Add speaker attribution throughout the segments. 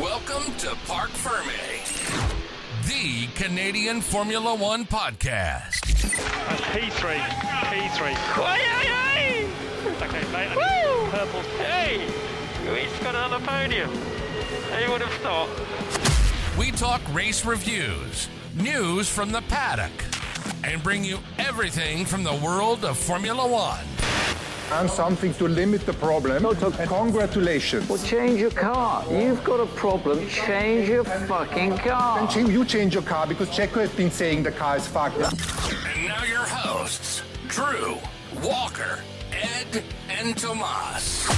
Speaker 1: Welcome to Parc Ferm, the Canadian Formula One podcast.
Speaker 2: That's P3. Okay, mate. Woo! Purple.
Speaker 3: Hey! He's got on the podium. Who would have thought?
Speaker 1: We talk race reviews, news from the paddock, and bring you everything from the world of Formula One.
Speaker 4: And something to limit the problem. Congratulations.
Speaker 5: Well, change your car. You've got a problem. Change your fucking car.
Speaker 4: And you change your car because Checo has been saying the car is fucked.
Speaker 1: And now your hosts, Drew, Walker, Ed, and Tomas.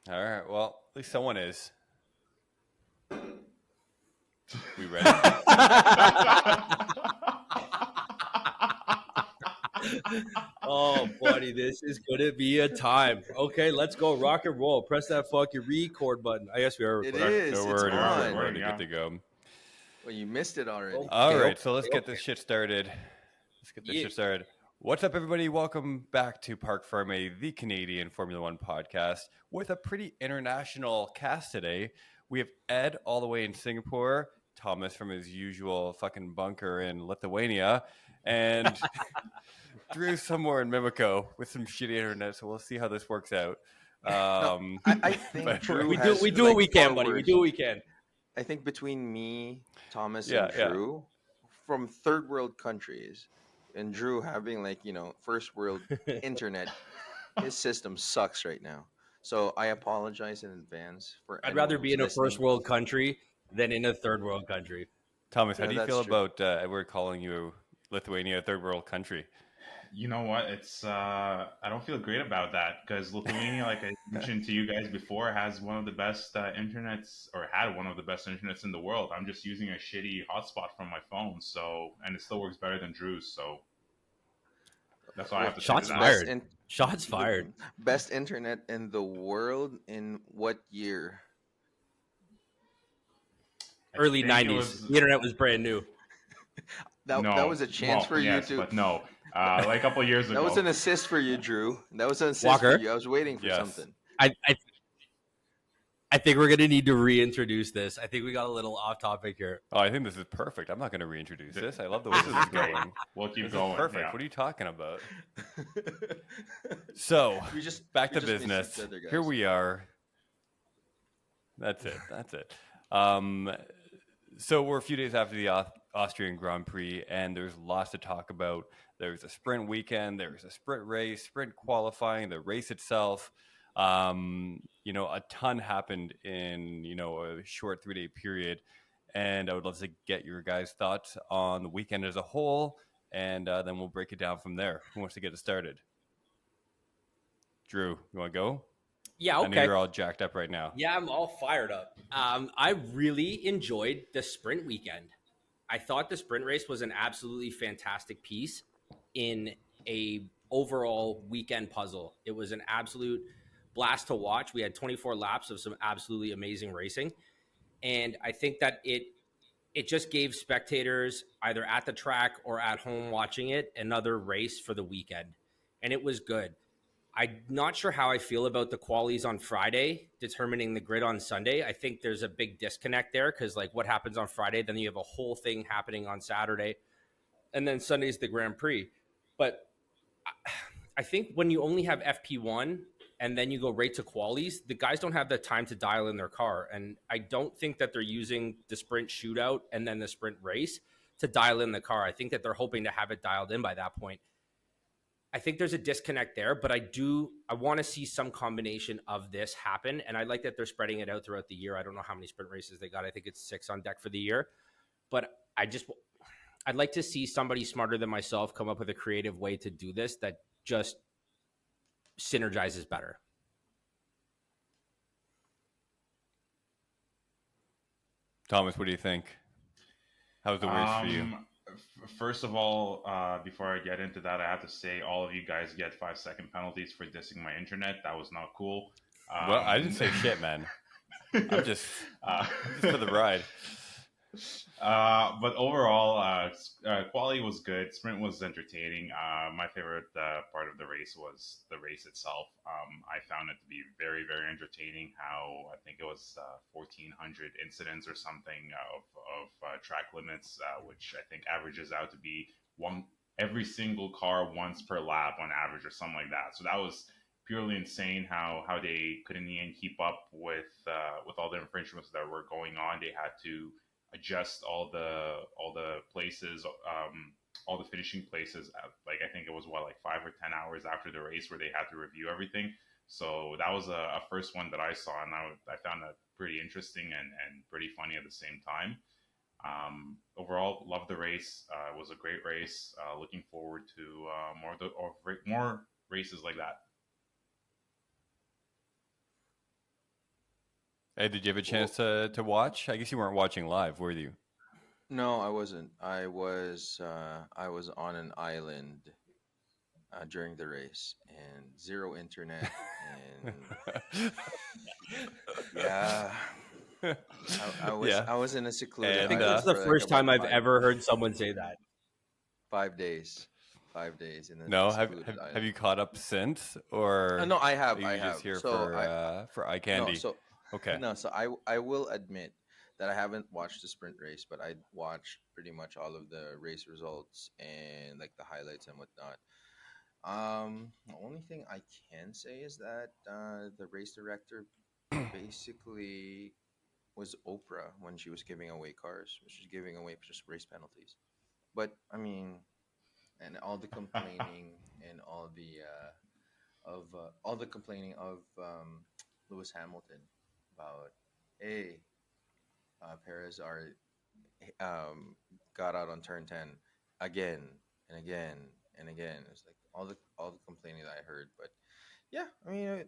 Speaker 6: All right, well, at least someone is. We ready?
Speaker 7: Oh, buddy, this is going to be a time. Okay, let's go rock and roll. Press that fucking record button. I guess we are recording.
Speaker 8: It is.
Speaker 6: No,
Speaker 8: It's
Speaker 6: we're
Speaker 8: on.
Speaker 6: already good to go.
Speaker 8: Well, you missed it already.
Speaker 6: All right, so let's get this shit started. What's up, everybody? Welcome back to Parc Ferm, the Canadian Formula One podcast, with a pretty international cast today. We have Ed all the way in Singapore, Thomas from his usual fucking bunker in Lithuania, and Drew somewhere in Mimico with some shitty internet, so we'll see how this works out.
Speaker 8: I think Drew
Speaker 7: we
Speaker 8: has,
Speaker 7: do what we can, buddy.
Speaker 8: followers.
Speaker 7: We do what we can.
Speaker 8: I think between me, Thomas,
Speaker 6: Yeah,
Speaker 8: and Drew, from third world countries, and Drew having first world internet, his system sucks right now. So I apologize in advance for.
Speaker 7: I'd rather
Speaker 8: anyone
Speaker 7: be in a
Speaker 8: who's listening.
Speaker 7: first world country than in a third world country.
Speaker 6: Thomas, how
Speaker 8: Yeah,
Speaker 6: do you
Speaker 8: that's
Speaker 6: feel
Speaker 8: true.
Speaker 6: about Edward calling you Lithuania a third world country?
Speaker 9: You know what? It's I don't feel great about that because Lithuania, like I mentioned to you guys before, has one of the best internets, or had one of the best internets in the world. I'm just using a shitty hotspot from my phone, and it still works better than Drew's. So that's all I have to
Speaker 7: Shots
Speaker 9: say. to that.
Speaker 7: fired. Shots fired.
Speaker 8: Best internet in the world in what year?
Speaker 9: I
Speaker 7: Early
Speaker 9: think it
Speaker 7: 90s.
Speaker 9: was-
Speaker 7: The internet was brand new.
Speaker 8: That was a chance for you to.
Speaker 9: But no, like a couple of years ago.
Speaker 8: That was an assist for you, Drew. That was an assist
Speaker 7: Walker?
Speaker 8: for you. I was waiting for
Speaker 6: Yes.
Speaker 8: something.
Speaker 7: I think we're going to need to reintroduce this. I think we got a little off topic here.
Speaker 6: Oh, I think this is perfect. I'm not going to reintroduce this. I love the way this is going.
Speaker 9: We'll keep
Speaker 6: This
Speaker 9: going.
Speaker 6: is perfect.
Speaker 9: yeah.
Speaker 6: What are you talking about? So, back to
Speaker 8: we just missed
Speaker 6: business.
Speaker 8: each other, guys.
Speaker 6: Here we are. That's it. So we're a few days after the Austrian Grand Prix, and there's lots to talk about. There's a sprint weekend, there's a sprint race, sprint qualifying, the race itself. A ton happened in, a short 3-day period. And I would love to get your guys' thoughts on the weekend as a whole, and then we'll break it down from there. Who wants to get it started? Drew, you want to go?
Speaker 7: Yeah,
Speaker 6: I know
Speaker 7: okay.
Speaker 6: you're all jacked up right now.
Speaker 7: Yeah, I'm all fired up. I really enjoyed the sprint weekend. I thought the sprint race was an absolutely fantastic piece in a overall weekend puzzle. It was an absolute blast to watch. We had 24 laps of some absolutely amazing racing. And I think that it just gave spectators either at the track or at home watching it another race for the weekend. And it was good. I'm not sure how I feel about the qualies on Friday, determining the grid on Sunday. I think there's a big disconnect there because, what happens on Friday, then you have a whole thing happening on Saturday, and then Sunday's the Grand Prix. But I think when you only have FP1 and then you go right to qualies, the guys don't have the time to dial in their car. And I don't think that they're using the sprint shootout and then the sprint race to dial in the car. I think that they're hoping to have it dialed in by that point. I think there's a disconnect there, but I want to see some combination of this happen. And I like that they're spreading it out throughout the year. I don't know how many sprint races they got. I think it's 6 on deck for the year, but I'd like to see somebody smarter than myself come up with a creative way to do this that just synergizes better.
Speaker 6: Thomas, what do you think? How was the race for you?
Speaker 9: First of all, before I get into that, I have to say all of you guys get 5-second penalties for dissing my internet. That was not cool.
Speaker 6: Well, I didn't say shit, man. I'm just for the ride.
Speaker 9: But overall, quality was good. Sprint was entertaining. My favorite part of the race was the race itself. I found it to be very, very entertaining. How I think it was 1,400 incidents or something of track limits, which I think averages out to be one every single car once per lap on average, or something like that. So that was purely insane how they could in the end keep up with all the infringements that were going on. They had to adjust all the places, all the finishing places. Like I think it was what, like 5 or 10 hours after the race where they had to review everything. So that was a first one that I saw, and I found that pretty interesting and pretty funny at the same time. Overall, loved the race. It was a great race. Looking forward to more races like that.
Speaker 6: Hey, did you have a chance to watch? I guess you weren't watching live, were you?
Speaker 8: No, I wasn't. I was on an island during the race and zero internet, and yeah,
Speaker 6: Yeah,
Speaker 8: I was in a secluded
Speaker 6: and
Speaker 7: I think
Speaker 8: island
Speaker 7: that's the
Speaker 8: for like
Speaker 7: first
Speaker 8: about
Speaker 7: time I've ever heard someone say that.
Speaker 8: 5 days, 5 days in a
Speaker 6: no,
Speaker 8: secluded
Speaker 6: have
Speaker 8: island.
Speaker 6: you caught up since, or
Speaker 8: No,
Speaker 6: are
Speaker 8: I
Speaker 6: you just
Speaker 8: have.
Speaker 6: here
Speaker 8: So I
Speaker 6: for eye
Speaker 8: no,
Speaker 6: candy?
Speaker 8: so
Speaker 6: Okay.
Speaker 8: no, so I will admit that I haven't watched the sprint race, but I watched pretty much all of the race results and like the highlights and whatnot. The only thing I can say is that the race director basically was Oprah when she was giving away cars, which is giving away just race penalties. But I mean, and all the complaining and all the complaining of Lewis Hamilton about, hey, Perez are um, got out on turn 10 again and again and again. It's like all the complaining that I heard. But yeah, I mean,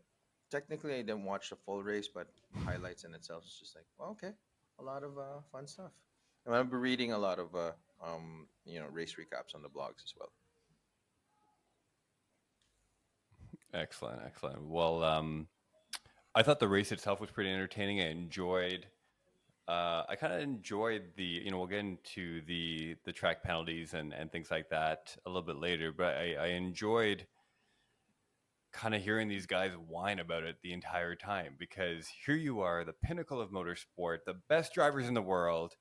Speaker 8: technically I didn't watch the full race, but highlights in itself is just like, well, okay, a lot of fun stuff. And I've been reading a lot of race recaps on the blogs as well.
Speaker 6: Excellent, excellent. Well, I thought the race itself was pretty entertaining. I kind of enjoyed we'll get into the track penalties and things like that a little bit later, but I enjoyed kind of hearing these guys whine about it the entire time, because here you are, the pinnacle of motorsport, the best drivers in the world,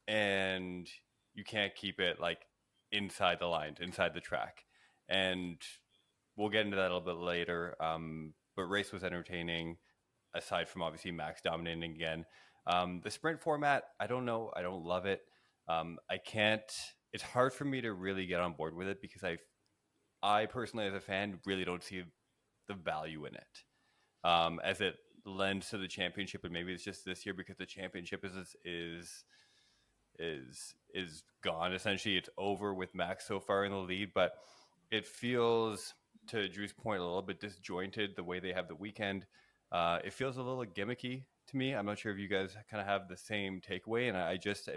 Speaker 6: and you can't keep it like inside the lines, inside the track. And we'll get into that a little bit later. But race was entertaining, aside from obviously Max dominating again. The sprint format, I don't know. I don't love it. I can't. It's hard for me to really get on board with it, because I personally, as a fan, really don't see the value in it, as it lends to the championship. And maybe it's just this year because the championship is gone. Essentially, it's over with Max so far in the lead, but it feels, to Drew's point, a little bit disjointed the way they have the weekend. It feels a little gimmicky to me. I'm not sure if you guys kind of have the same takeaway, and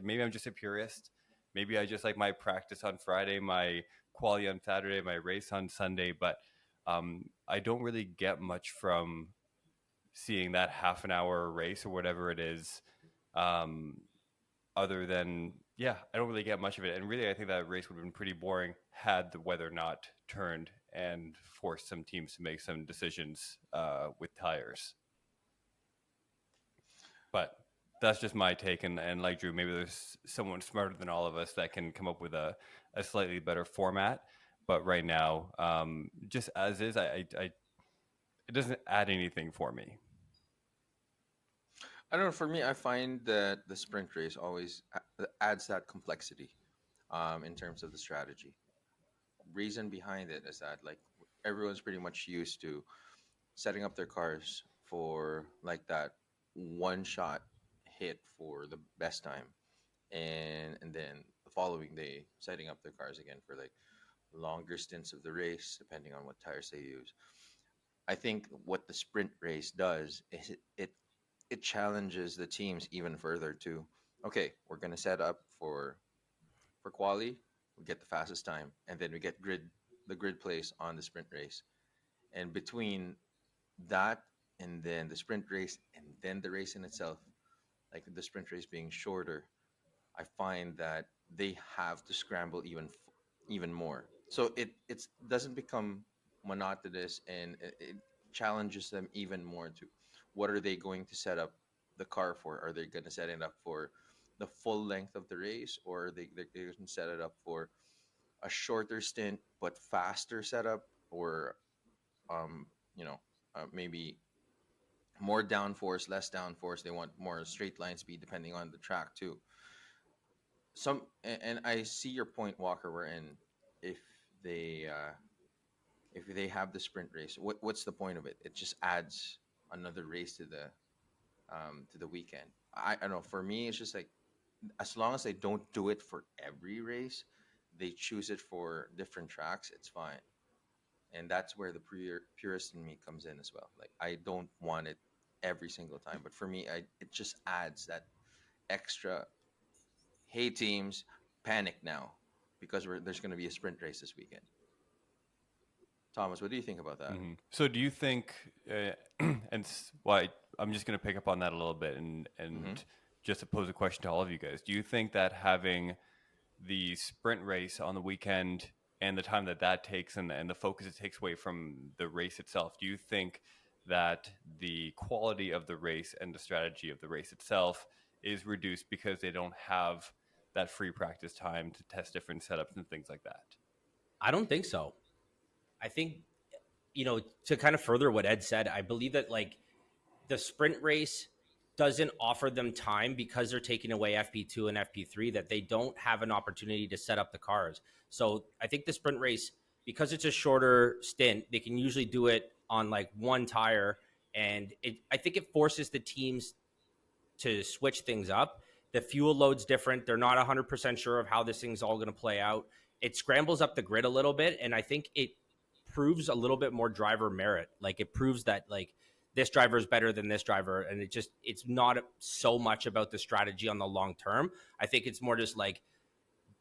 Speaker 6: maybe I'm just a purist. Maybe I just like my practice on Friday, my quali on Saturday, my race on Sunday, but I don't really get much from seeing that half an hour race or whatever it is. Um, Other than, yeah, I don't really get much of it. And really, I think that race would have been pretty boring had the weather not turned and forced some teams to make some decisions with tires. But that's just my take. And like Drew, maybe there's someone smarter than all of us that can come up with a slightly better format. But right now, just as is, it doesn't add anything for me.
Speaker 8: I don't know. For me, I find that the sprint race always adds that complexity in terms of the strategy. Reason behind it is that like everyone's pretty much used to setting up their cars for like that one shot hit for the best time, and then the following day setting up their cars again for like longer stints of the race depending on what tires they use. I think what the sprint race does is it challenges the teams even further to, okay, we're going to set up for quali, we get the fastest time, and then we get the grid place on the sprint race. And between that and then the sprint race and then the race in itself, like the sprint race being shorter, I find that they have to scramble even more. So it doesn't become monotonous, and it challenges them even more to what are they going to set up the car for? Are they going to set it up for the full length of the race, or they're going to set it up for a shorter stint but faster setup, or um, you know, maybe more downforce, less downforce. They want more straight line speed depending on the track too. And I see your point, Walker. Wherein if they uh, if they have the sprint race, what's the point of it? It just adds another race to the weekend. I don't know. For me, it's just like as long as they don't do it for every race, they choose it for different tracks. It's fine, and that's where the purist in me comes in as well. Like I don't want it every single time, but for me, it just adds that extra. Hey teams, panic now because there's going to be a sprint race this weekend. Thomas, what do you think about that?
Speaker 6: So do you think, I'm just going to pick up on that a little bit and just to pose a question to all of you guys. Do you think that having the sprint race on the weekend and the time that takes and the focus it takes away from the race itself, do you think that the quality of the race and the strategy of the race itself is reduced because they don't have that free practice time to test different setups and things like that?
Speaker 7: I don't think so. I think, to kind of further what Ed said, I believe that like the sprint race doesn't offer them time because they're taking away FP2 and FP3 that they don't have an opportunity to set up the cars. So I think the sprint race, because it's a shorter stint, they can usually do it on like one tire. And I think it forces the teams to switch things up. The fuel load's different. They're not 100% sure of how this thing's all going to play out. It scrambles up the grid a little bit. And I think it proves a little bit more driver merit. Like it proves that like this driver is better than this driver. And it's not so much about the strategy on the long term. I think it's more just like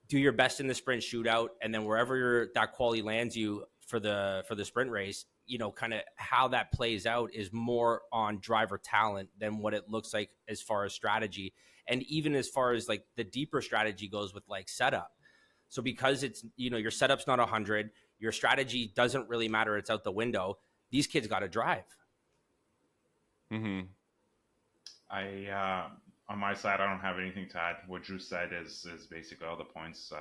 Speaker 7: do your best in the sprint shootout. And then wherever that quality lands you for the sprint race, kind of how that plays out is more on driver talent than what it looks like as far as strategy. And even as far as like the deeper strategy goes with like setup. So because it's, your setup's not 100, your strategy doesn't really matter. It's out the window. These kids got to drive.
Speaker 9: On my side, I don't have anything to add. What Drew said is basically all the points.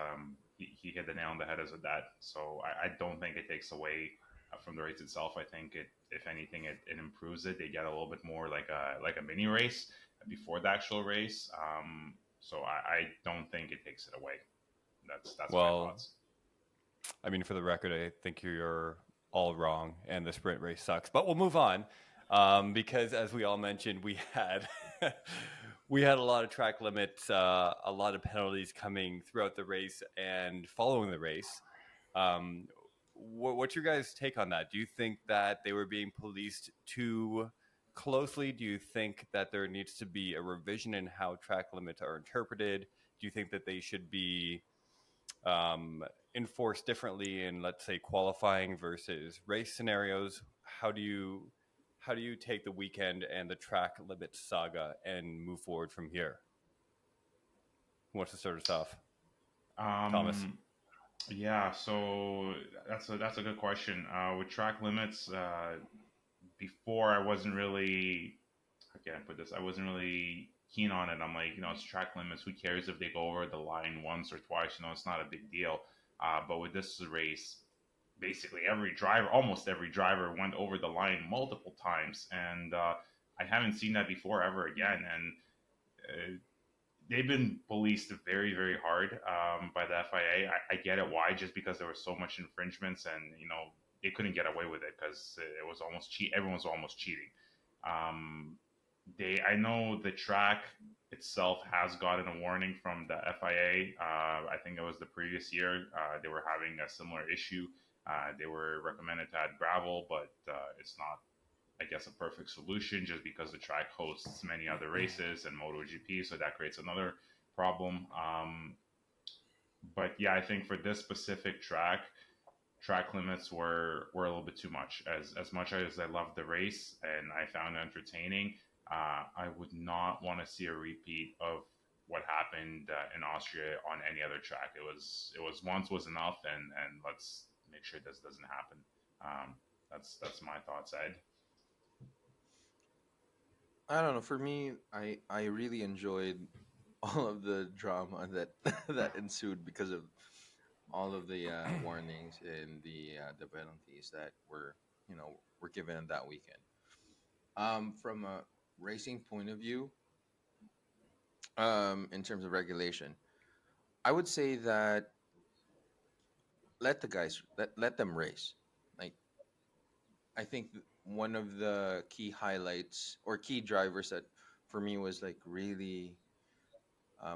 Speaker 9: He hit the nail on the head as with that. So I don't think it takes away from the race itself. I think if anything, it improves it. They get a little bit more like a mini race before the actual race. So I don't think it takes it away. That's my thoughts.
Speaker 6: I mean, for the record, I think you're all wrong, and the sprint race sucks. But we'll move on because, as we all mentioned, we had a lot of track limits, a lot of penalties coming throughout the race and following the race. What's your guys' take on that? Do you think that they were being policed too closely? Do you think that there needs to be a revision in how track limits are interpreted? Do you think that they should be enforced differently in, let's say, qualifying versus race scenarios? How do you take the weekend and the track limit saga and move forward from here? Who wants to start us off? Thomas.
Speaker 9: Yeah, so that's a good question. With track limits, before I wasn't really, how can I put this? I wasn't really keen on it. I'm like, it's track limits. Who cares if they go over the line once or twice? It's not a big deal. But with this race, basically almost every driver went over the line multiple times. And I haven't seen that before ever again. And they've been policed very, very hard by the FIA. I get it why, just because there was so much infringements and, they couldn't get away with it because it was almost everyone was almost cheating. I know the track itself has gotten a warning from the FIA. I think it was the previous year. They were having a similar issue. They were recommended to add gravel, but it's not, I guess, a perfect solution just because the track hosts many other races and MotoGP, so that creates another problem. But yeah, I think for this specific track limits were a little bit too much. As much as I loved the race and I found it entertaining, I would not want to see a repeat of what happened in Austria on any other track. It was once was enough, and let's make sure this doesn't happen. That's my thoughts, Ed.
Speaker 8: I don't know. For me, I really enjoyed all of the drama that that ensued because of all of the warnings and the penalties that were given on that weekend. From a racing point of view, in terms of regulation, I would say that let them race. Like I think one of the key highlights or key drivers that for me was like really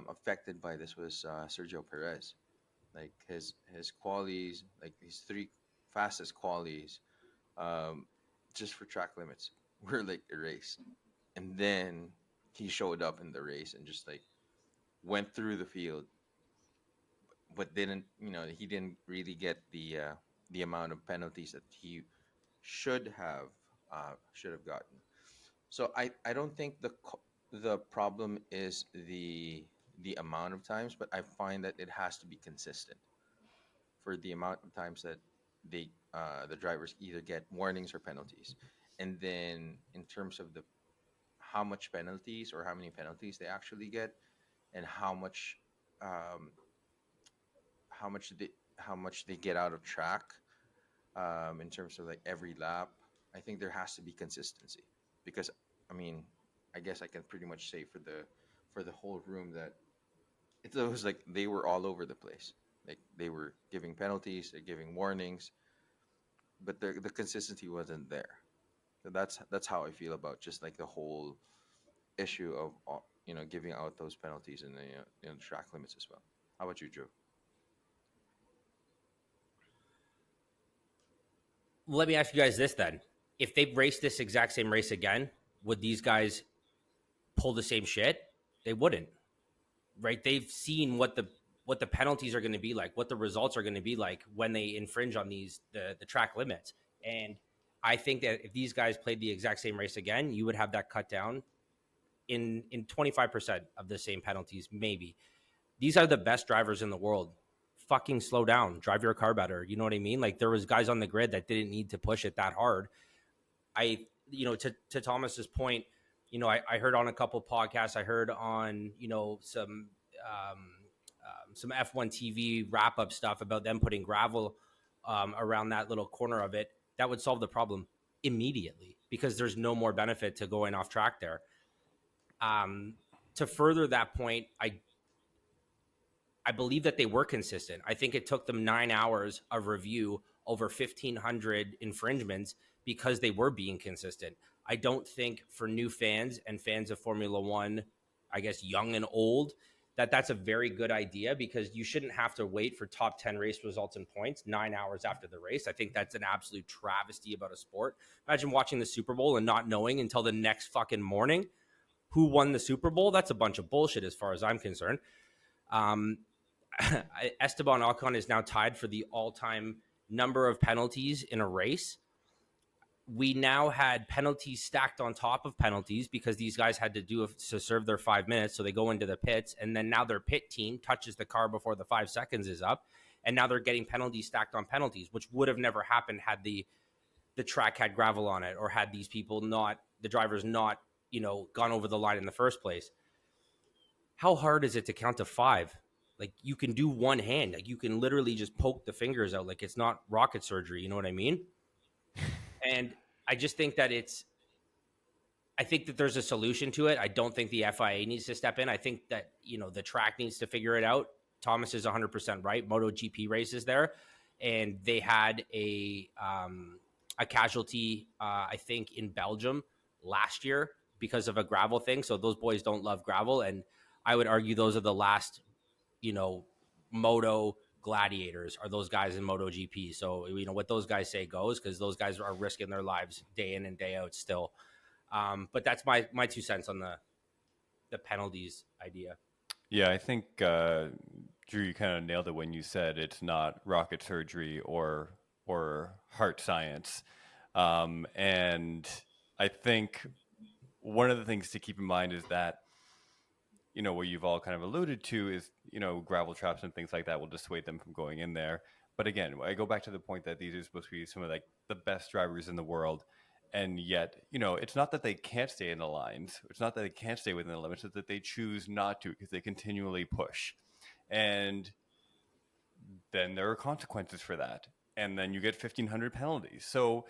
Speaker 8: affected by this was Sergio Perez. Like his qualies, like his three fastest qualies, um, just for track limits were like erased, and then he showed up in the race and just like went through the field, but didn't he didn't really get the amount of penalties that he should have gotten. So I don't think the problem is the amount of times, but I find that it has to be consistent for the amount of times that the drivers either get warnings or penalties, and then in terms of the how much penalties or how many penalties they actually get, and um, how much they get out of track in terms of like every lap. I think there has to be consistency because I mean I guess I can pretty much say for the whole room that it was like they were all over the place. Like they were giving penalties, they're giving warnings, but the consistency wasn't there. So that's how I feel about just like the whole issue of giving out those penalties and the track limits as well. How about you, Joe?
Speaker 7: Let me ask you guys this then: if they raced this exact same race again, would these guys pull the same shit? They wouldn't, right? They've seen what the penalties are going to be like, what the results are going to be like when they infringe on the track limits. And I think that if these guys played the exact same race again, you would have that cut down in 25% of the same penalties, maybe. These are the best drivers in the world. Fucking slow down, drive your car better. You know what I mean? Like there was guys on the grid that didn't need to push it that hard. To Thomas's point, I heard on a couple podcasts, I heard on, some F1 TV wrap up stuff about them putting gravel around that little corner of it. That would solve the problem immediately because there's no more benefit to going off track there. To further that point, I believe that they were consistent. I think it took them 9 hours of review over 1,500 infringements because they were being consistent. I don't think for new fans and fans of Formula One, I guess young and old, that's a very good idea because you shouldn't have to wait for top 10 race results and points 9 hours after the race. I think that's an absolute travesty about a sport. Imagine watching the Super Bowl and not knowing until the next fucking morning who won the Super Bowl. That's a bunch of bullshit as far as I'm concerned. Esteban Ocon is now tied for the all-time number of penalties in a race. We now had penalties stacked on top of penalties because these guys had to serve their 5 minutes. So they go into the pits, and then now their pit team touches the car before the 5 seconds is up. And now they're getting penalties stacked on penalties, which would have never happened had the track had gravel on it or had these people the drivers not, gone over the line in the first place. How hard is it to count to 5? Like you can do one hand, like you can literally just poke the fingers out. Like it's not rocket surgery. You know what I mean? And I just think that I think that there's a solution to it. I don't think the FIA needs to step in. I think that, the track needs to figure it out. Thomas is 100% right. MotoGP races there. And they had a casualty, I think in Belgium last year because of a gravel thing. So those boys don't love gravel. And I would argue those are the last, moto gladiators are those guys in MotoGP. So, what those guys say goes because those guys are risking their lives day in and day out still. But that's my 2 cents on the penalties idea.
Speaker 6: Yeah, I think, Drew, you kind of nailed it when you said it's not rocket surgery or heart science. And I think one of the things to keep in mind is that, what you've all kind of alluded to is, gravel traps and things like that will dissuade them from going in there. But again, I go back to the point that these are supposed to be some of like the best drivers in the world. And yet, it's not that they can't stay in the lines. It's not that they can't stay within the limits. It's that they choose not to because they continually push. And then there are consequences for that. And then you get 1,500 penalties. So,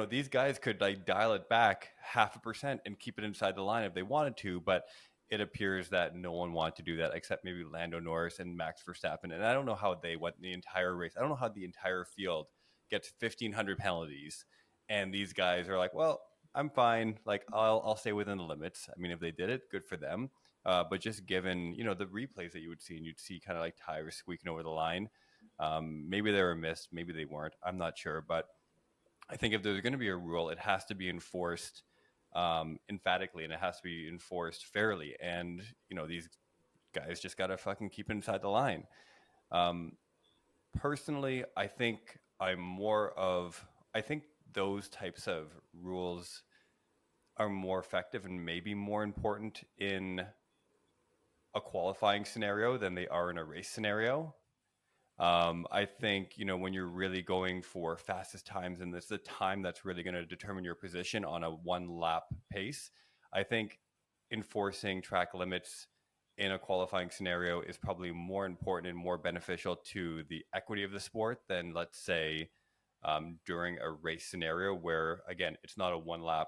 Speaker 6: these guys could like dial it back 0.5% and keep it inside the line if they wanted to. But it appears that no one wanted to do that except maybe Lando Norris and Max Verstappen. And I don't know how they went the entire race. I don't know how the entire field gets 1,500 penalties. And these guys are like, well, I'm fine. Like, I'll stay within the limits. I mean, if they did it, good for them. But just given, the replays that you would see, and you'd see kind of like tires squeaking over the line. Maybe they were missed. Maybe they weren't. I'm not sure. But I think if there's going to be a rule, it has to be enforced emphatically, and it has to be enforced fairly. And, these guys just got to fucking keep it inside the line. Personally, I think I think those types of rules are more effective and maybe more important in a qualifying scenario than they are in a race scenario. I think, when you're really going for fastest times and this is the time that's really going to determine your position on a 1 lap pace, I think enforcing track limits in a qualifying scenario is probably more important and more beneficial to the equity of the sport than, let's say, during a race scenario where, again, it's not a 1 lap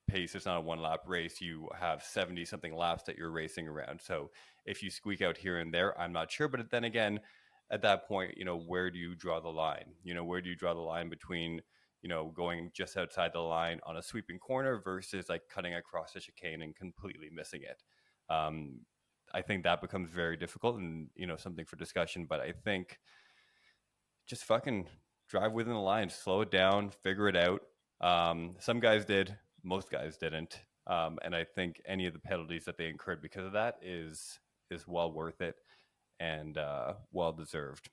Speaker 6: pace. It's not a 1 lap race. You have 70 something laps that you're racing around. So if you squeak out here and there, I'm not sure. But then again, at that point, where do you draw the line? Where do you draw the line between, going just outside the line on a sweeping corner versus like cutting across the chicane and completely missing it? I think that becomes very difficult and, something for discussion. But I think just fucking drive within the lines, slow it down, figure it out. Some guys did, most guys didn't. And I think any of the penalties that they incurred because of that is well worth it and well deserved.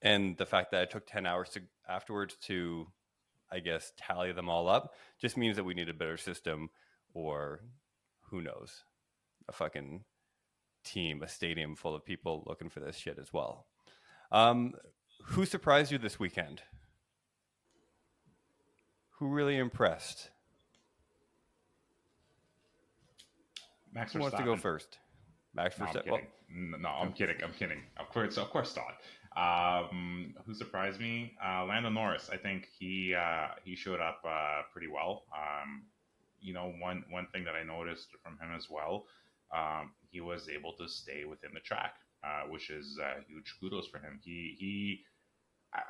Speaker 6: And the fact that it took 10 hours afterwards to, I guess, tally them all up just means that we need a better system, or who knows, a fucking team, a stadium full of people looking for this shit as well. Who surprised you this weekend? Who really impressed?
Speaker 9: Max
Speaker 6: Who wants to go first? Max Verstappen.
Speaker 9: No, I'm kidding. Of course not. Who surprised me? Lando Norris. I think he showed up pretty well. One thing that I noticed from him as well, he was able to stay within the track, which is huge kudos for him.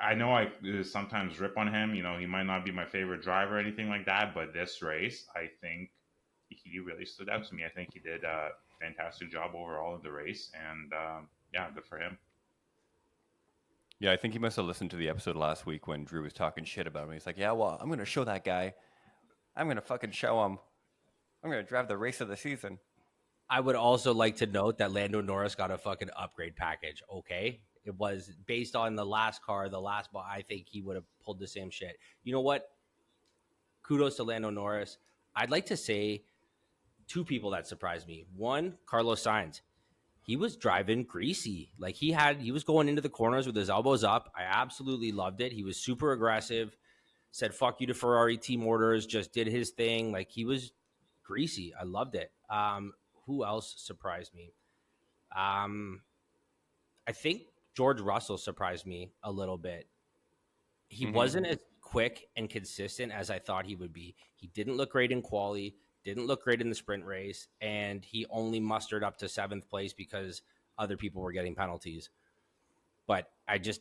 Speaker 9: I know I sometimes rip on him. He might not be my favorite driver or anything like that, but this race, I think he really stood out to me. I think he did a fantastic job overall of the race, and good for him.
Speaker 6: Yeah, I think he must have listened to the episode last week when Drew was talking shit about him. He's like, yeah, well, I'm going to show that guy. I'm going to fucking show him. I'm going to drive the race of the season.
Speaker 7: I would also like to note that Lando Norris got a fucking upgrade package, okay? It was based on the last car, I think he would have pulled the same shit. You know what? Kudos to Lando Norris. I'd like to say 2 people that surprised me. One, Carlos Sainz. He was driving greasy. Like he was going into the corners with his elbows up. I absolutely loved it. He was super aggressive, said fuck you to Ferrari team orders, just did his thing. Like he was greasy. I loved it. Who else surprised me? I think George Russell surprised me a little bit. He wasn't as quick and consistent as I thought he would be. He didn't look great in quali, didn't look great in the sprint race, and he only mustered up to 7th place because other people were getting penalties. But I think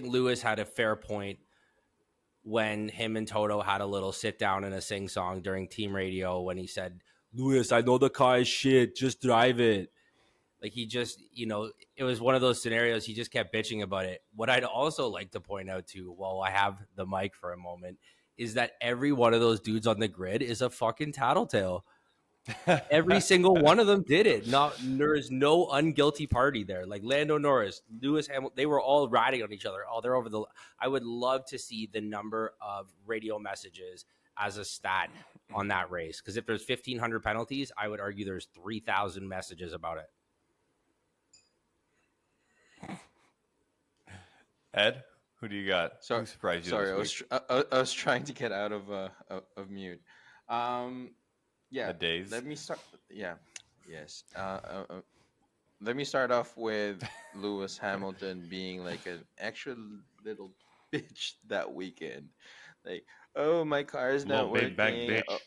Speaker 7: Lewis had a fair point when him and Toto had a little sit down and a sing song during team radio when he said, Lewis, I know the car is shit, just drive it. Like he just, it was one of those scenarios. He just kept bitching about it. What I'd also like to point out too, while I have the mic for a moment, is that every one of those dudes on the grid is a fucking tattletale. Every single one of them did it. There is no unguilty party there. Like Lando Norris, Lewis Hamilton, they were all riding on each other. Oh, they're over the. I would love to see the number of radio messages as a stat on that race? Because if there's 1,500 penalties, I would argue there's 3,000 messages about it.
Speaker 6: Ed, who do you got?
Speaker 8: Sorry,
Speaker 6: Who surprised you
Speaker 8: sorry,
Speaker 6: this week?
Speaker 8: I was trying to get out of mute. Yeah,
Speaker 6: The days.
Speaker 8: let me start. Yeah, yes. Let me start off with Lewis Hamilton being like an extra little bitch that weekend. Like, oh, my car's
Speaker 9: Little
Speaker 8: not
Speaker 9: big bag
Speaker 8: working.
Speaker 9: bitch.
Speaker 8: Oh,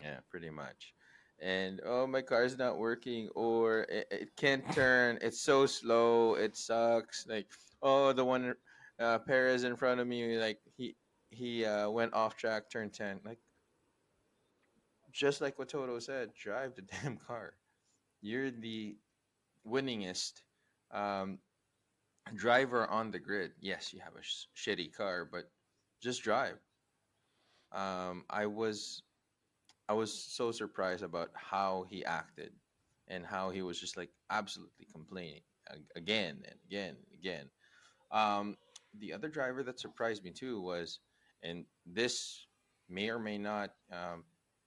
Speaker 8: yeah, pretty much. And oh, my car's not working, or it can't turn. It's so slow. It sucks. Like, oh, the one Perez in front of me, like he went off track, turn 10. Like, just like what Toto said, drive the damn car. You're the winningest um, driver on the grid. Yes, you have a shitty car, but just drive. I was so surprised about how he acted and how he was just like absolutely complaining again and again and again. Um, the other driver that surprised me too was, and this may or may not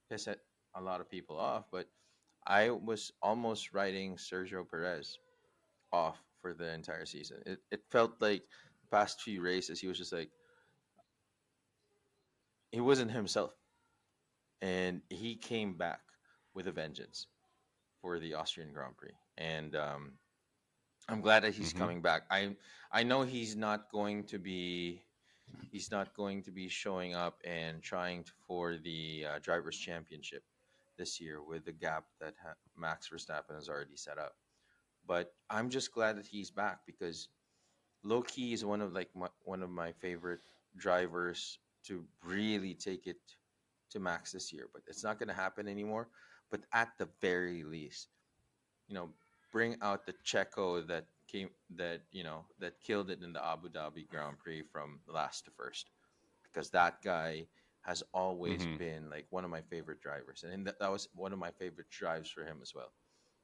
Speaker 8: piss a lot of people off, but I was almost writing Sergio Perez off for the entire season. It felt like the past few races he was just like he wasn't himself, and he came back with a vengeance for the Austrian Grand Prix, and I'm glad that he's coming back. I know he's not going to be showing up and trying for the drivers' championship this year with the gap that Max Verstappen has already set up. But I'm just glad that he's back because low key is one of my favorite drivers to really take it to Max this year. But it's not going to happen anymore. But at the very least, bring out the Checo that killed it in the Abu Dhabi Grand Prix from last to first, because that guy has always been like one of my favorite drivers, and that was one of my favorite drives for him as well.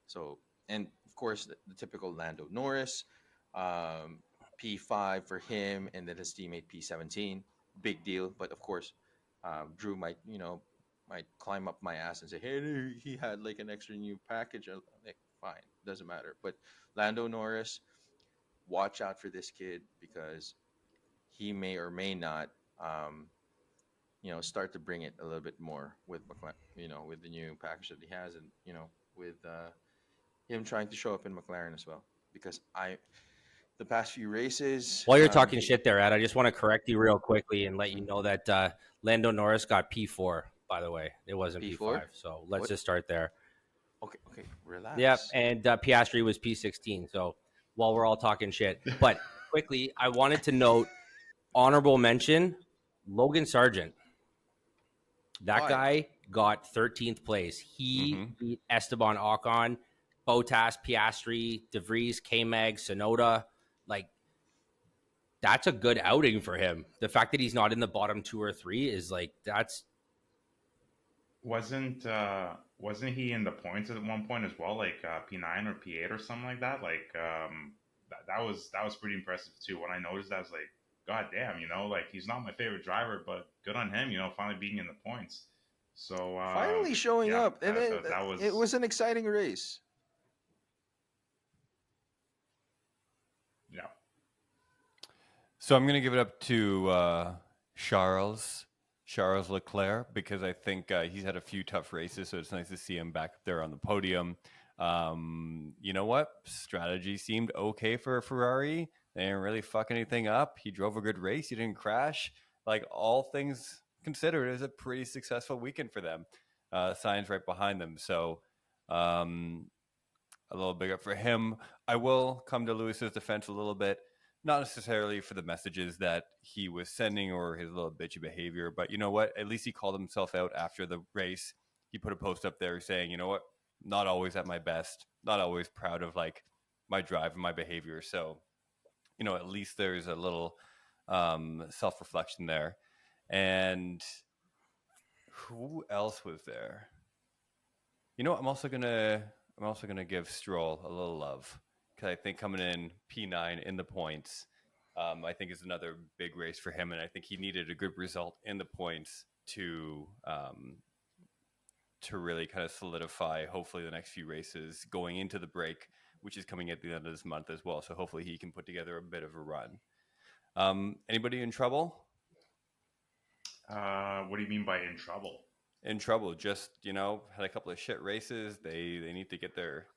Speaker 8: So, and of course, the typical Lando Norris, P5 for him, and then his teammate P17, big deal. But of course, Drew might climb up my ass and say, "Hey, he had like an extra new package." I'm like, fine, doesn't matter. But Lando Norris, watch out for this kid because he may or may not, start to bring it a little bit more with McLaren, with the new package that he has, and with him trying to show up in McLaren as well. Because the past few races,
Speaker 7: While you're talking shit there, Ed, I just want to correct you real quickly and let you know that Lando Norris got P4, by the way. It wasn't
Speaker 8: P4?
Speaker 7: P5. So let's just start there.
Speaker 8: Okay, relax.
Speaker 7: Yep, and Piastri was P16. So while we're all talking shit. But quickly, I wanted to note, honorable mention, Logan Sargent. That guy got 13th place. He beat Esteban Ocon, Bottas, Piastri, De Vries, K-Mag, Sonoda. Like, that's a good outing for him. The fact that he's not in the bottom 2 or 3 is like, that's...
Speaker 9: Wasn't he in the points at one point as well, like P9 or P8 or something like that? Like that was pretty impressive too. When I noticed that, I was like, God damn, like he's not my favorite driver, but good on him, finally being in the points. So
Speaker 8: finally showing up, and it was an exciting race.
Speaker 9: Yeah.
Speaker 6: So I'm going to give it up to Charles Leclerc, because I think he's had a few tough races, so it's nice to see him back up there on the podium. You know what? Strategy seemed okay for Ferrari. They didn't really fuck anything up. He drove a good race. He didn't crash. Like, all things considered, it was a pretty successful weekend for them. Sainz right behind them. So a little big up for him. I will come to Lewis's defense a little bit. Not necessarily for the messages that he was sending or his little bitchy behavior, but you know what? At least he called himself out after the race. He put a post up there saying, you know what? Not always at my best. Not always proud of like my drive and my behavior. So, at least there's a little self-reflection there. And who else was there? I'm also gonna give Stroll a little love. I think coming in P9 in the points, I think is another big race for him, and I think he needed a good result in the points to really kind of solidify, hopefully, the next few races going into the break, which is coming at the end of this month as well. So hopefully he can put together a bit of a run. Anybody in trouble?
Speaker 9: What do you mean by in trouble?
Speaker 6: In trouble, just, had a couple of shit races. They need to get their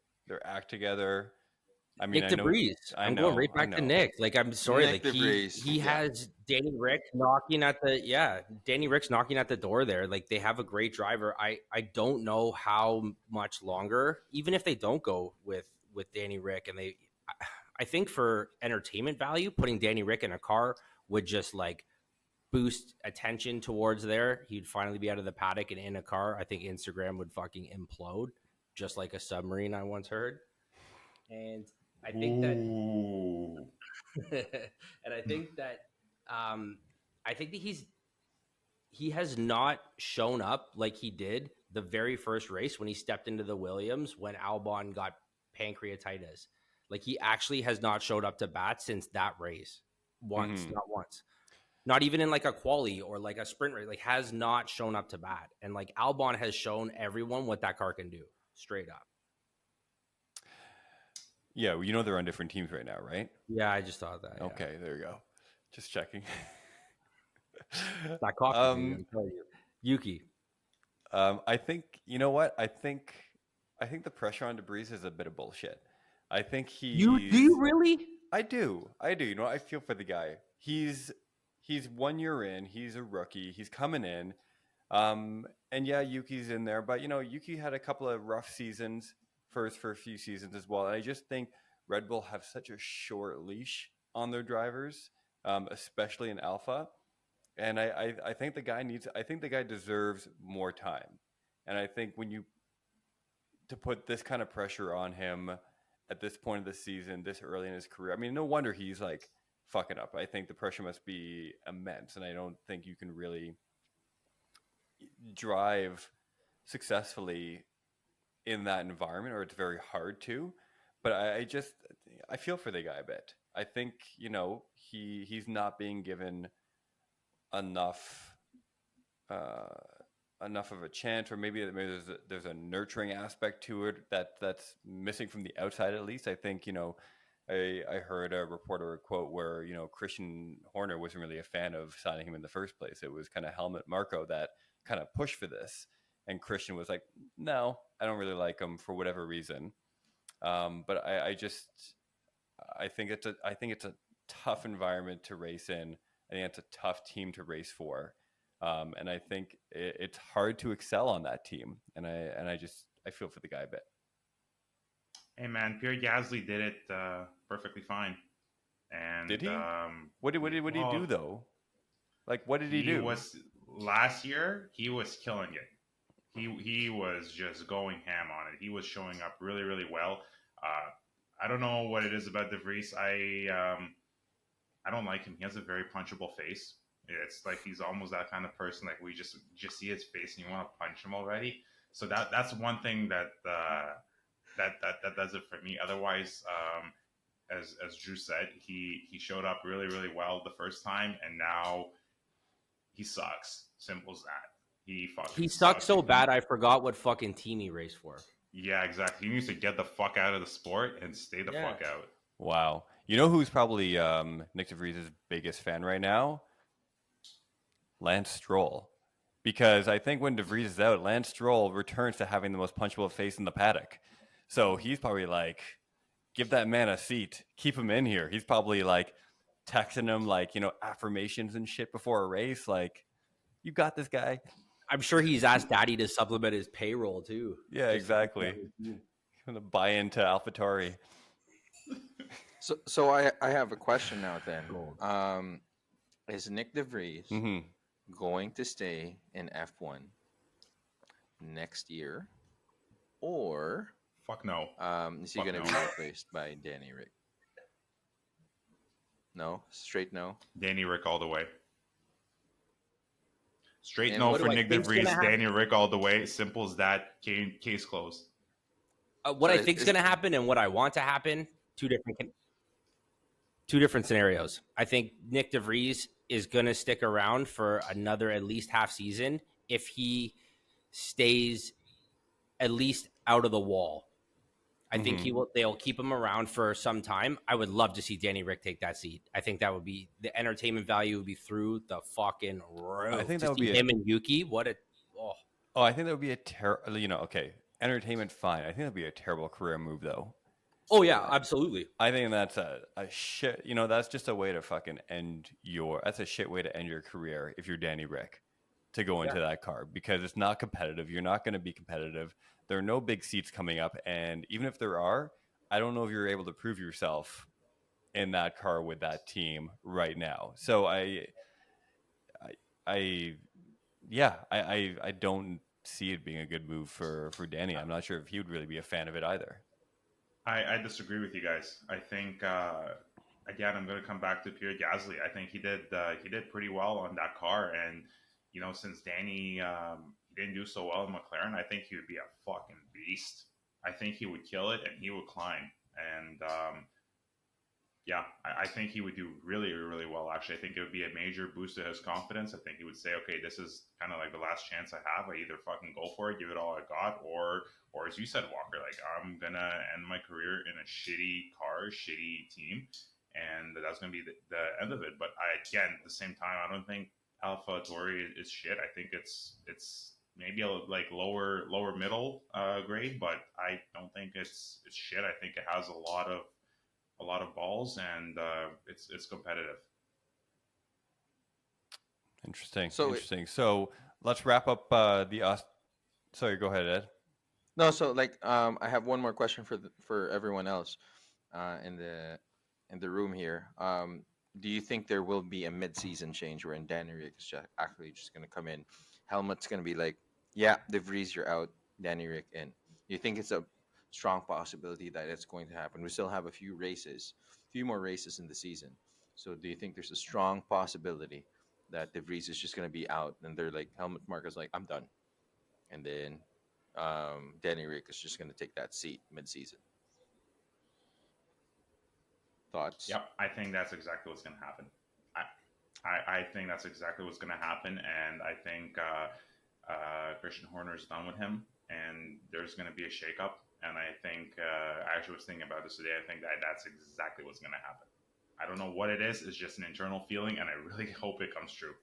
Speaker 6: act together. I mean,
Speaker 7: Nick DeVries. I'm going right back to Nick. Like, I'm sorry.
Speaker 8: Nick
Speaker 7: like
Speaker 8: DeVries,
Speaker 7: he has Danny Rick knocking at the Danny Rick's knocking at the door there. Like, they have a great driver. I don't know how much longer, even if they don't go with Danny Rick, and I think for entertainment value, putting Danny Rick in a car would just like boost attention towards there. He'd finally be out of the paddock and in a car. I think Instagram would fucking implode, just like a submarine, I once heard. And I think that, and I think that he has not shown up like he did the very first race when he stepped into the Williams when Albon got pancreatitis. Like, he actually has not showed up to bat since that race once, not once. Not even in like a quali or like a sprint race, like has not shown up to bat. And like Albon has shown everyone what that car can do, straight up.
Speaker 6: Yeah, well, they're on different teams right now, right?
Speaker 7: Yeah, I just thought that.
Speaker 6: Okay, there you go. Just checking.
Speaker 7: That coffee, I'm telling you. Yuki.
Speaker 6: I think, you know what? I think the pressure on DeVries is a bit of bullshit. I think do
Speaker 7: you really?
Speaker 6: I do. I feel for the guy. He's 1 year in. He's a rookie. He's coming in. And yeah, Yuki's in there. But, Yuki had a couple of rough seasons for a few seasons as well. And I just think Red Bull have such a short leash on their drivers, especially in Alpha. And I think the guy deserves more time. And I think to put this kind of pressure on him at this point of the season, this early in his career, I mean, no wonder he's like fucking up. I think the pressure must be immense. And I don't think you can really drive successfully in that environment, or it's very hard to. But I feel for the guy a bit. I think, he's not being given enough of a chance, or maybe there's a nurturing aspect to it that's missing from the outside, at least. I think, I heard a reporter quote where, Christian Horner wasn't really a fan of signing him in the first place. It was kind of Helmut Marko that kind of pushed for this. And Christian was like, no, I don't really like him for whatever reason. But I think it's a tough environment to race in. I think it's a tough team to race for. And I think it's hard to excel on that team. And I feel for the guy a bit.
Speaker 9: Hey man, Pierre Gasly did it perfectly fine. And
Speaker 6: did he? What did he do though? Like, what did he do?
Speaker 9: Last year he was killing it. He was just going ham on it. He was showing up really, really well. I don't know what it is about DeVries. I don't like him. He has a very punchable face. It's like he's almost that kind of person. Like, we just see his face and you want to punch him already. So that's one thing that does it for me. Otherwise, as Drew said, he showed up really, really well the first time, and now he sucks. Simple as that. He
Speaker 7: sucks so bad I forgot what fucking team he raced for.
Speaker 9: Yeah, exactly. He needs to get the fuck out of the sport and stay the fuck out.
Speaker 6: Wow. You know who's probably Nick DeVries' biggest fan right now? Lance Stroll. Because I think when DeVries is out, Lance Stroll returns to having the most punchable face in the paddock. So he's probably like, give that man a seat. Keep him in here. He's probably like texting him like, affirmations and shit before a race. Like, you got this guy.
Speaker 7: I'm sure he's asked Daddy to supplement his payroll too.
Speaker 6: Yeah, exactly. Gonna buy into AlphaTauri.
Speaker 8: So I have a question now then. Is Nick DeVries going to stay in F1 next year, or
Speaker 9: fuck no?
Speaker 8: Is he going to be replaced by Danny Rick? No, straight no.
Speaker 9: Danny Rick all the way. Straight
Speaker 8: And
Speaker 9: no
Speaker 8: what
Speaker 9: for
Speaker 8: do I
Speaker 9: Nick
Speaker 8: think's
Speaker 9: DeVries.
Speaker 8: gonna
Speaker 9: Danny Rick all the way. Simple as that. Case closed.
Speaker 7: What I think is going to happen and what I want to happen, two different scenarios. I think Nick DeVries is going to stick around for another at least half season if he stays at least out of the wall. I think they'll keep him around for some time. I would love to see Danny Rick take that seat. I think that would be the entertainment value would be through the fucking roof.
Speaker 6: I think
Speaker 7: to
Speaker 6: that would
Speaker 7: see
Speaker 6: be
Speaker 7: him and Yuki. What a
Speaker 6: I think that would be a terrible. Okay, entertainment, fine. I think that'd be a terrible career move, though.
Speaker 7: Oh yeah, absolutely.
Speaker 6: I think that's a shit. That's just a way to fucking that's a shit way to end your career if you're Danny Rick, to go into that car, because it's not competitive. You're not going to be competitive. There are no big seats coming up, and even if there are, I don't know if you're able to prove yourself in that car with that team right now. So I don't see it being a good move for Danny. I'm not sure if he would really be a fan of it either.
Speaker 9: I disagree with you guys. I think again, I'm going to come back to Pierre Gasly. I think he did pretty well on that car, and since Danny didn't do so well in McLaren, I think he would be a fucking beast. I think he would kill it and he would climb. And I think he would do really, really well. Actually, I think it would be a major boost to his confidence. I think he would say, okay, this is kind of like the last chance I have. I either fucking go for it, give it all I got, or as you said, Walker, like I'm going to end my career in a shitty car, shitty team. And that's going to be the end of it. But again, at the same time, I don't think AlphaTauri is shit. I think it's maybe a lower middle grade, but I don't think it's shit. I think it has a lot of balls, and it's competitive.
Speaker 6: Interesting. So let's wrap up Sorry, go ahead, Ed.
Speaker 8: No, so I have one more question for everyone else in the room here. Do you think there will be a mid-season change wherein Danny Rick is actually just going to come in? Helmut's going to be like, yeah, De Vries, you're out. Danny Rick in. Do you think it's a strong possibility that it's going to happen? We still have a few more races in the season. So do you think there's a strong possibility that De Vries is just going to be out, and they're like, Helmut Marko's like, I'm done, and then Danny Rick is just going to take that seat mid-season? Thoughts?
Speaker 9: Yep, I think that's exactly what's going to happen. I think that's exactly what's going to happen, and I think Christian Horner's done with him, and there's going to be a shakeup. And I think I actually was thinking about this today. I think that's exactly what's going to happen. I don't know what it is. It's just an internal feeling, and I really hope it comes true.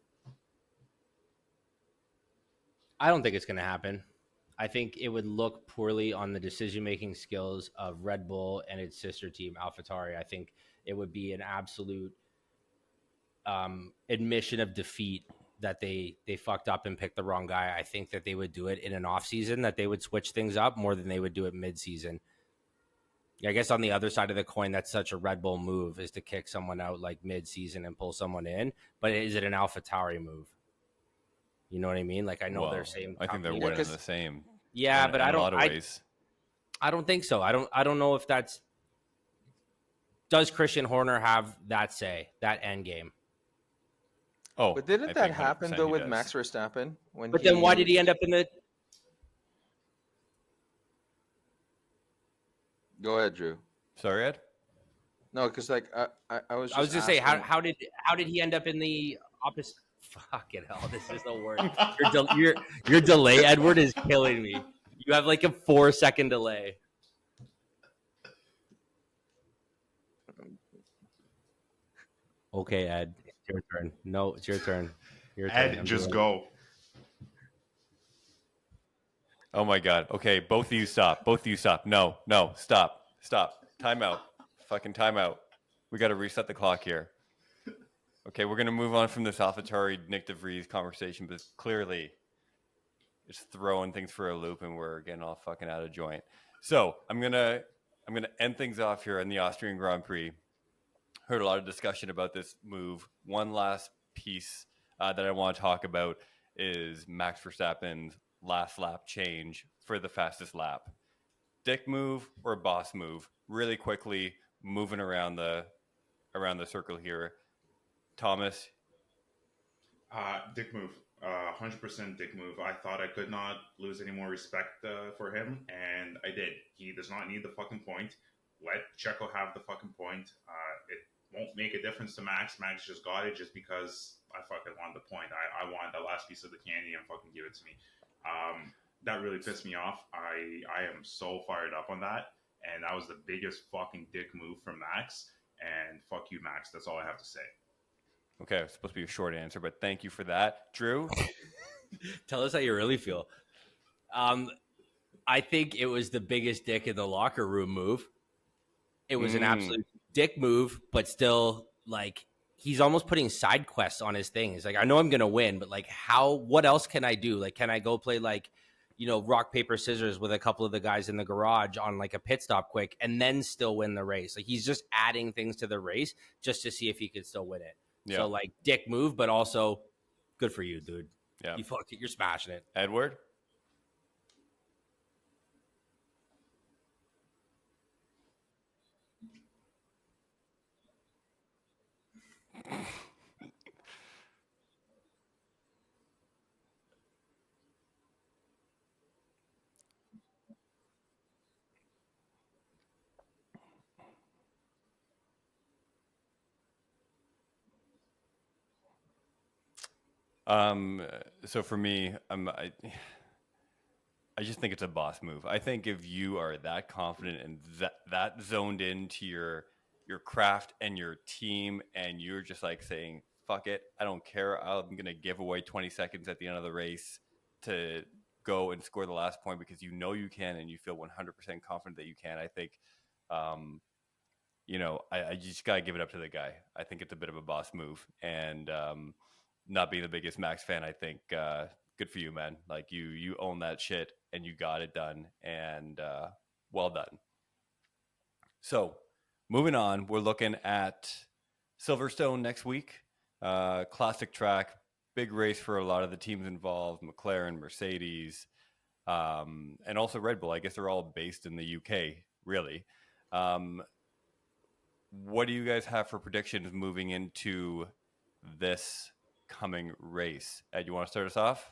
Speaker 7: I don't think it's going to happen. I think it would look poorly on the decision-making skills of Red Bull and its sister team, AlphaTauri. I think it would be an absolute admission of defeat that they fucked up and picked the wrong guy. I think that they would do it in an off-season, that they would switch things up more than they would do it mid-season. I guess on the other side of the coin, that's such a Red Bull move, is to kick someone out like mid-season and pull someone in. But is it an AlphaTauri move? You know what I mean? Like, I know they're same.
Speaker 6: I think they're one and the same.
Speaker 7: Yeah, but
Speaker 6: in a lot of ways.
Speaker 7: I don't think so. I don't know if that's. Does Christian Horner have that end game?
Speaker 6: Oh,
Speaker 8: but didn't that happen though with Max Verstappen?
Speaker 7: Then why did he end up in the?
Speaker 8: Go ahead, Drew.
Speaker 6: Sorry, Ed.
Speaker 8: No, because I was.
Speaker 7: I was just saying, how did he end up in the opposite? Fucking hell, this is the worst. Your delay, Edward, is killing me. You have like a 4-second delay. Okay, Ed, it's your turn. No, it's your turn.
Speaker 9: Ed, just go.
Speaker 6: Oh my God. Okay, both of you stop. No, stop. Time out. Fucking time out. We got to reset the clock here. Okay, we're going to move on from this AlphaTauri Nick De Vries conversation, but clearly it's throwing things for a loop and we're getting all fucking out of joint. So I'm gonna end things off here in the Austrian Grand Prix. Heard a lot of discussion about this move. One last piece that I want to talk about is Max Verstappen's last lap change for the fastest lap. Dick move or boss move? Really quickly moving around the circle here. Thomas?
Speaker 9: Dick move. 100% Dick move. I thought I could not lose any more respect for him, and I did. He does not need the fucking point. Let Checo have the fucking point. won't make a difference to Max. Max just got it just because I fucking want the point. I want the last piece of the candy and fucking give it to me. That really pissed me off. I am so fired up on that. And that was the biggest fucking dick move from Max. And fuck you, Max. That's all I have to say.
Speaker 6: Okay, it's supposed to be a short answer, but thank you for that. Drew?
Speaker 7: Tell us how you really feel. I think it was the biggest dick in the locker room move. It was an absolute dick move, but still, like, he's almost putting side quests on his thing. He's like, I know I'm going to win, but, like, what else can I do? Like, can I go play, like, rock, paper, scissors with a couple of the guys in the garage on, like, a pit stop quick and then still win the race? Like, he's just adding things to the race just to see if he could still win it. Yeah. So, like, dick move, but also good for you, dude. Yeah. You're smashing it.
Speaker 6: Edward? So for me, I just think it's a boss move. I think if you are that confident and that zoned into your craft and your team, and you're just like saying, fuck it, I don't care. I'm going to give away 20 seconds at the end of the race to go and score the last point because you know you can and you feel 100% confident that you can. I think, I just got to give it up to the guy. I think it's a bit of a boss move. And, not being the biggest Max fan, I think good for you, man. Like you own that shit and you got it done, and well done. So moving on, we're looking at Silverstone next week. Classic track, big race for a lot of the teams involved: McLaren, Mercedes, and also Red Bull. I guess they're all based in the UK, really. What do you guys have for predictions moving into this coming race? Ed, you want to start us off?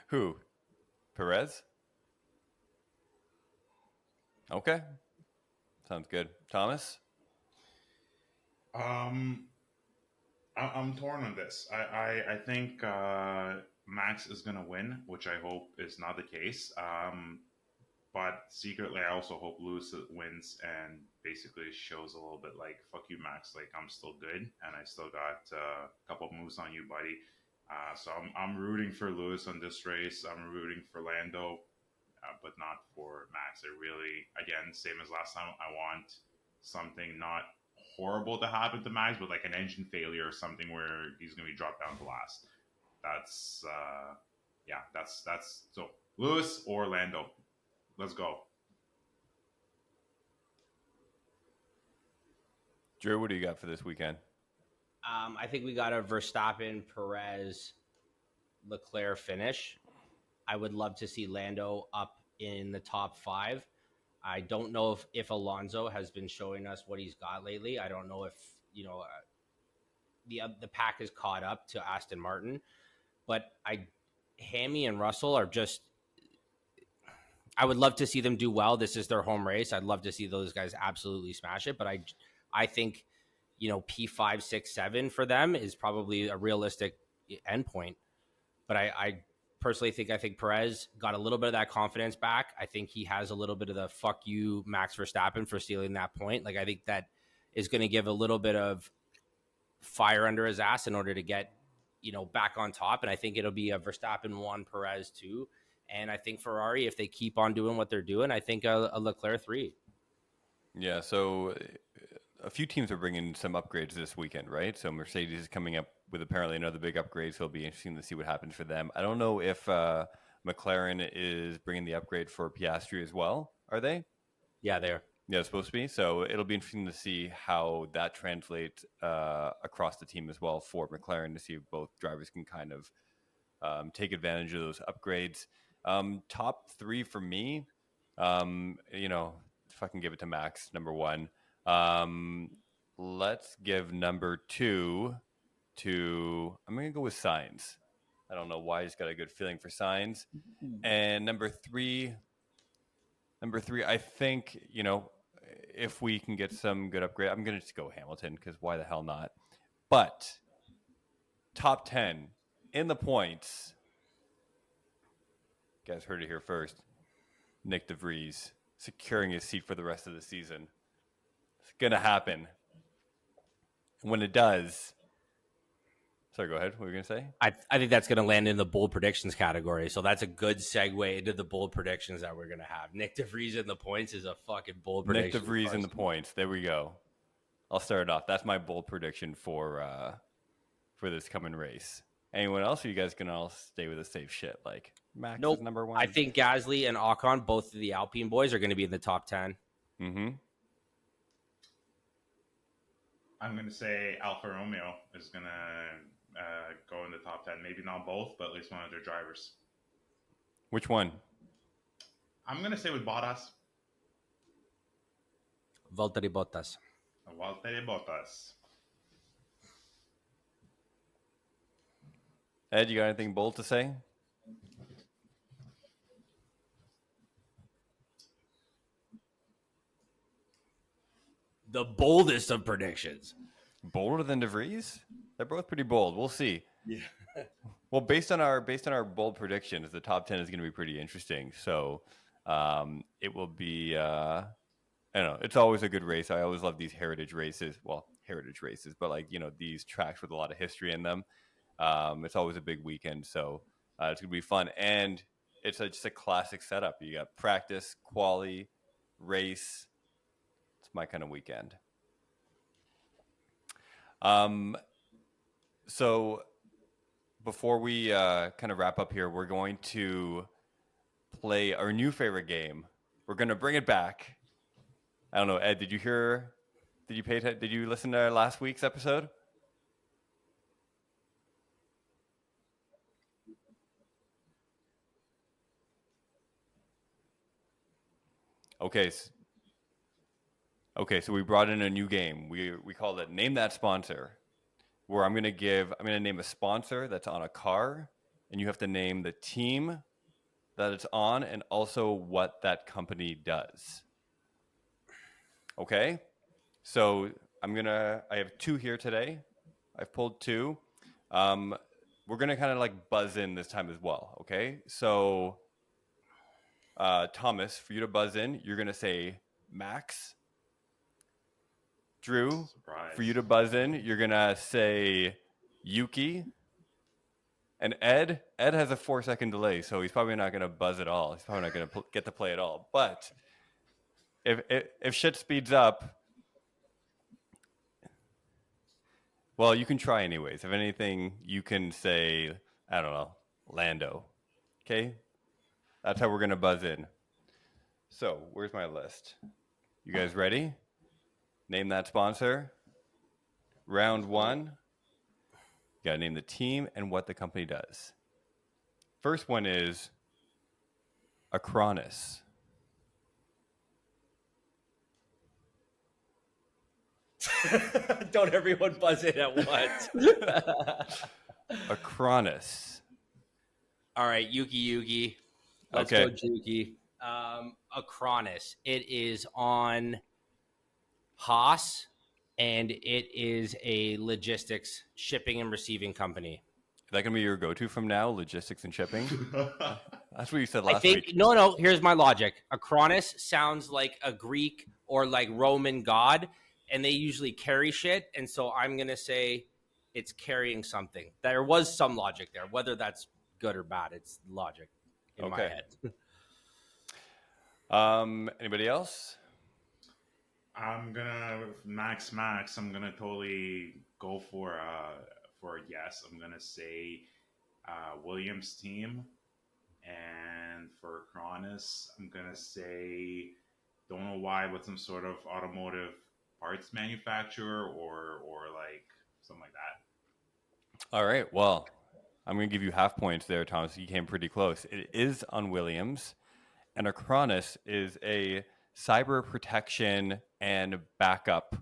Speaker 6: Who? Perez? Okay. Sounds good. Thomas?
Speaker 9: I'm torn on this. I think Max is gonna win, which I hope is not the case. But secretly, I also hope Lewis wins and basically shows a little bit like, fuck you, Max. Like, I'm still good and I still got a couple of moves on you, buddy. So I'm rooting for Lewis on this race. I'm rooting for Lando, but not for Max. I really, again, same as last time, I want something not horrible to happen to Max, but like an engine failure or something where he's going to be dropped down to last. That's so Lewis or Lando. Let's go.
Speaker 6: Drew, what do you got for this weekend?
Speaker 7: I think we got a Verstappen, Perez, Leclerc finish. I would love to see Lando up in the top 5. I don't know if Alonso has been showing us what he's got lately. I don't know if, the pack is caught up to Aston Martin, but Hammy and Russell are just, I would love to see them do well. This is their home race. I'd love to see those guys absolutely smash it, but I think, P5, 6, 7 for them is probably a realistic endpoint. But I personally think Perez got a little bit of that confidence back. I think he has a little bit of the fuck you, Max Verstappen, for stealing that point. Like, I think that is going to give a little bit of fire under his ass in order to get back on top. And I think it'll be a Verstappen 1, Perez 2. And I think Ferrari, if they keep on doing what they're doing, I think a Leclerc 3.
Speaker 6: Yeah, so a few teams are bringing some upgrades this weekend, right? So Mercedes is coming up with apparently another big upgrade, so it'll be interesting to see what happens for them. I don't know if McLaren is bringing the upgrade for Piastri as well. Are they?
Speaker 7: Yeah, they are.
Speaker 6: Yeah, it's supposed to be. So it'll be interesting to see how that translates across the team as well for McLaren, to see if both drivers can kind of take advantage of those upgrades. Top 3 for me, if I can give it to Max, number 1. Let's give number 2 to, I'm going to go with Sainz. I don't know why, I just got a good feeling for Sainz. And number 3, I think, if we can get some good upgrade, I'm going to just go Hamilton, because why the hell not? But top 10 in the points, you guys heard it here first. Nick DeVries securing his seat for the rest of the season. It's going to happen. And when it does, sorry, go ahead. What were you going to say?
Speaker 7: I think that's going to land in the bold predictions category. So that's a good segue into the bold predictions that we're going to have. Nick DeVries in the points is a fucking bold prediction.
Speaker 6: Nick DeVries in the points. There we go. I'll start it off. That's my bold prediction for this coming race. Anyone else? Or you guys can all stay with the safe shit? Like Max is number 1.
Speaker 7: I think Gasly and Ocon, both of the Alpine boys, are going to be in the top 10.
Speaker 6: Mm-hmm.
Speaker 9: I'm going to say Alfa Romeo is going to go in the top 10. Maybe not both, but at least one of their drivers.
Speaker 6: Which one?
Speaker 9: I'm going to say with Bottas.
Speaker 7: Valtteri Bottas.
Speaker 9: Valtteri Bottas.
Speaker 6: Ed, you got anything bold to say?
Speaker 7: The boldest of predictions.
Speaker 6: Bolder than DeVries? They're both pretty bold. We'll see.
Speaker 7: Yeah.
Speaker 6: Well, based on our bold predictions, the top 10 is going to be pretty interesting. So it will be. I don't know. It's always a good race. I always love these heritage races. Well, heritage races, but these tracks with a lot of history in them. It's always a big weekend, so it's going to be fun. And it's just a classic setup. You got practice, quali, race. It's my kind of weekend. So before we kind of wrap up here, we're going to play our new favorite game. We're going to bring it back. I don't know, Ed, did you listen to last week's episode? Okay, so we brought in a new game. We called it Name That Sponsor, where I'm going to name a sponsor that's on a car, and you have to name the team that it's on and also what that company does. Okay? So I have 2 here today. I've pulled 2. We're going to kind of like buzz in this time as well, okay? So Thomas, for you to buzz in, you're going to say Max. Drew,
Speaker 9: Surprise.
Speaker 6: For you to buzz in, you're going to say Yuki. And Ed has a 4-second delay, so he's probably not going to buzz at all. He's probably not going to get to play at all. But if shit speeds up, well, you can try anyways. If anything, you can say, I don't know, Lando. Okay? That's how we're going to buzz in. So, where's my list? You guys ready? Name that sponsor. Round 1. You got to name the team and what the company does. First one is Acronis.
Speaker 7: Don't everyone buzz in at once.
Speaker 6: Acronis.
Speaker 7: All right, Yuki. Let's go, Yuki. Acronis. It is on Haas, and it is a logistics, shipping, and receiving company.
Speaker 6: Is that going to be your go-to from now, logistics and shipping? That's what you said last week.
Speaker 7: No, here's my logic. Acronis sounds like a Greek or like Roman god, and they usually carry shit. And so I'm going to say it's carrying something. There was some logic there, whether that's good or bad. It's logic in my head.
Speaker 6: Anybody else?
Speaker 9: I'm gonna Max. I'm gonna totally go for a yes. I'm gonna say Williams team, and for Cronus, I'm gonna say don't know why, but some sort of automotive parts manufacturer or like something like that.
Speaker 6: All right. Well, I'm gonna give you half points there, Thomas. You came pretty close. It is on Williams, and Acronis is a cyber protection and backup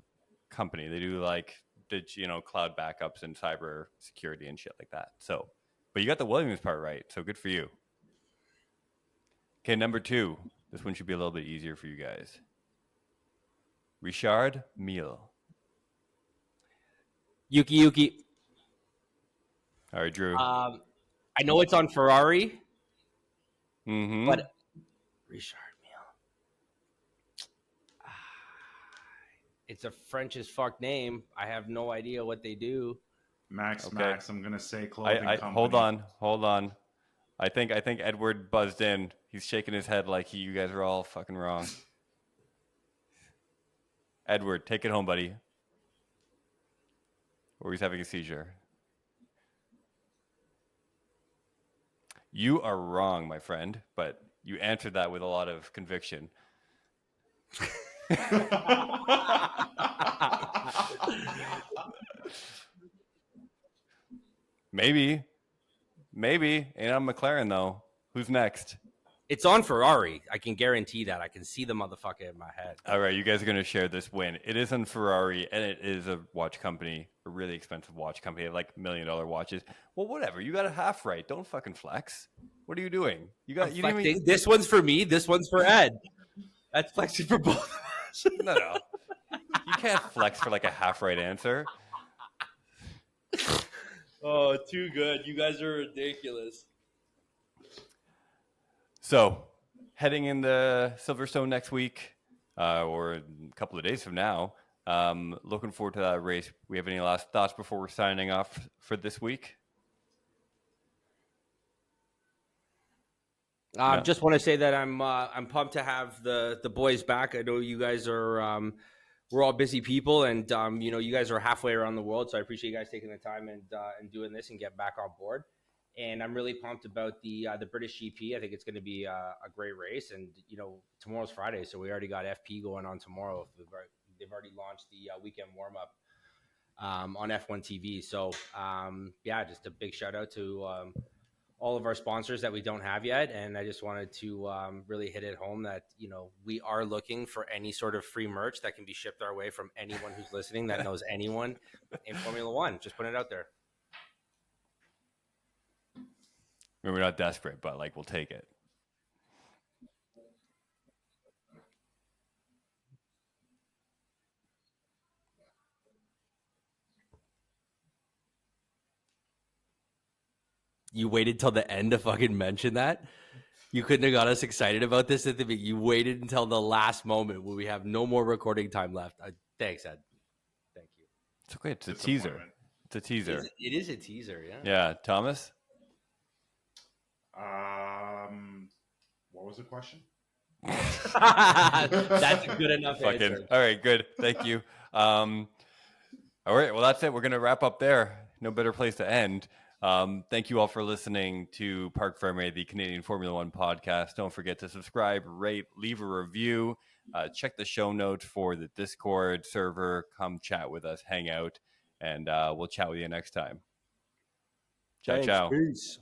Speaker 6: company. They do like cloud backups and cyber security and shit like that. So, but you got the Williams part right. So good for you. Okay, number 2. This one should be a little bit easier for you guys. Richard Mille.
Speaker 7: Yuki.
Speaker 6: All right, Drew.
Speaker 7: I know it's on Ferrari, but Richard Mille. It's a French as fuck name. I have no idea what they do.
Speaker 9: Max, I'm gonna say clothing company.
Speaker 6: Hold on. I think Edward buzzed in. He's shaking his head like you guys are all fucking wrong. Edward, take it home, buddy. Or he's having a seizure. You are wrong, my friend, but you answered that with a lot of conviction. Maybe. And I'm McLaren, though. Who's next?
Speaker 7: It's on Ferrari. I can guarantee that. I can see the motherfucker in my head.
Speaker 6: All right, you guys are going to share this win. It is on Ferrari, and it is a watch company, a really expensive watch company, like $1 million watches. Well, whatever. You got a half right. Don't fucking flex. What are you doing?
Speaker 7: This one's for me. This one's for Ed. That's flexing for both of us.
Speaker 6: No. You can't flex for like a half right answer.
Speaker 7: Oh, too good. You guys are ridiculous.
Speaker 6: So, heading into Silverstone next week, or a couple of days from now, looking forward to that race. We have any last thoughts before we're signing off for this week?
Speaker 7: Just want to say that I'm pumped to have the boys back. I know you guys are we're all busy people, and you guys are halfway around the world, so I appreciate you guys taking the time and doing this and get back on board. And I'm really pumped about the British GP. I think it's going to be a great race, and tomorrow's Friday, so we already got FP going on tomorrow. They've already launched the weekend warm up on F1 TV. So just a big shout out to all of our sponsors that we don't have yet. And I just wanted to really hit it home that, we are looking for any sort of free merch that can be shipped our way from anyone who's listening that knows anyone in Formula One. Just put it out there.
Speaker 6: I mean, we're not desperate, but we'll take it.
Speaker 7: You waited till the end to fucking mention that? You couldn't have got us excited about this at the beginning. You waited until the last moment when we have no more recording time left. Thanks, Ed. Thank you.
Speaker 6: It's okay. It's a teaser. It's a teaser.
Speaker 7: It is a teaser, yeah.
Speaker 6: Yeah. Thomas?
Speaker 9: What was the question?
Speaker 7: That's a good enough answer.
Speaker 6: All right, good. Thank you. All right, well, that's it. We're going to wrap up there. No better place to end. Thank you all for listening to Parc Ferm, the Canadian Formula One podcast. Don't forget to subscribe, rate, leave a review. Check the show notes for the Discord server. Come chat with us, hang out, and we'll chat with you next time. Ciao, ciao.
Speaker 7: Peace.